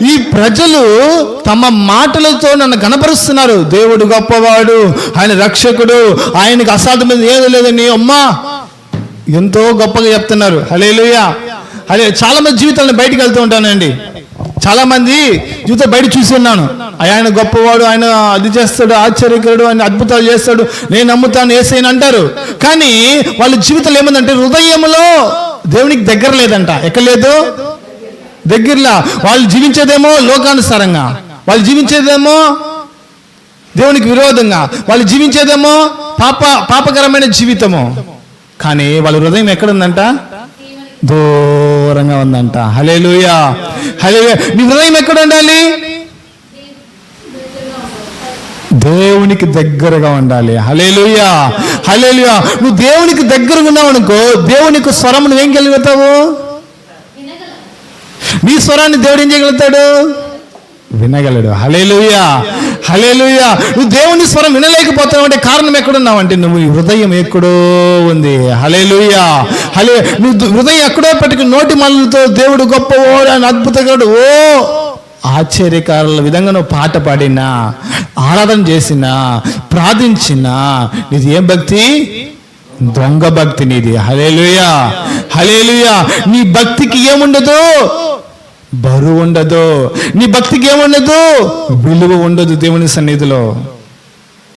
ఈ ప్రజలు తమ మాటలతో నన్ను కనపరుస్తున్నారు. దేవుడు గొప్పవాడు, ఆయన రక్షకుడు, ఆయనకు అసాధ్యమైనది ఏదో లేదని అమ్మా ఎంతో గొప్పగా చెప్తున్నారు. హల్లెలూయా. చాలా మంది జీవితాలను బయటికి వెళ్తూ ఉంటానండి. చాలా మంది జీవితం బయట చూసి ఉన్నాను. ఆయన గొప్పవాడు, ఆయన అది చేస్తాడు, ఆశ్చర్యకరుడు, ఆయన అద్భుతాలు చేస్తాడు, నేను నమ్ముతాను యేసయ్యని అంటారు. కానీ వాళ్ళ జీవితంలో ఏముందంటే హృదయంలో దేవునికి దగ్గర లేదంట. ఎక్కడ లేదు? దగ్గరలా. వాళ్ళు జీవించేదేమో లోకానుసారంగా, వాళ్ళు జీవించేదేమో దేవునికి విరోధంగా, వాళ్ళు జీవించేదేమో పాపకరమైన జీవితము. కానీ వాళ్ళ హృదయం ఎక్కడుందంట? దూరంగా ఉందంట. హల్లెలూయా, హల్లెలూయా. నీ హృదయం ఎక్కడ ఉండాలి? దేవునికి దగ్గరగా ఉండాలి. హల్లెలూయా, హల్లెలూయా. నువ్వు దేవునికి దగ్గరగా ఉన్నావు అనుకో, దేవునికి స్వరం నువ్వేం గెలుగుతావు? నీ స్వరాన్ని దేవుడు ఏం చేయగలుగుతాడు? వినగలడు. హల్లెలూయా, హల్లెలూయా. నువ్వు దేవుని స్వరం వినలేకపోతావు అంటే కారణం ఎక్కడున్నావు అంటే నువ్వు హృదయం ఎక్కడో ఉంది. హల్లెలూయా, హల్లెలూయా. నువ్వు హృదయం ఎక్కడో పెట్టుకుని నోటి మల్లతో దేవుడు గొప్పవాడు, ఆయన అద్భుతగాడు, ఓ ఆశ్చర్యకారుల విధంగా నువ్వు పాట పాడినా, ఆరాధన చేసినా, ప్రార్థించినా నీది ఏం భక్తి? దొంగ భక్తి నీది. హల్లెలూయా, హల్లెలూయా. నీ భక్తికి ఏముండదు? బరువు ఉండదు. నీ భక్తికి ఏముండదు? విలువ ఉండదు దేవుని సన్నిధిలో.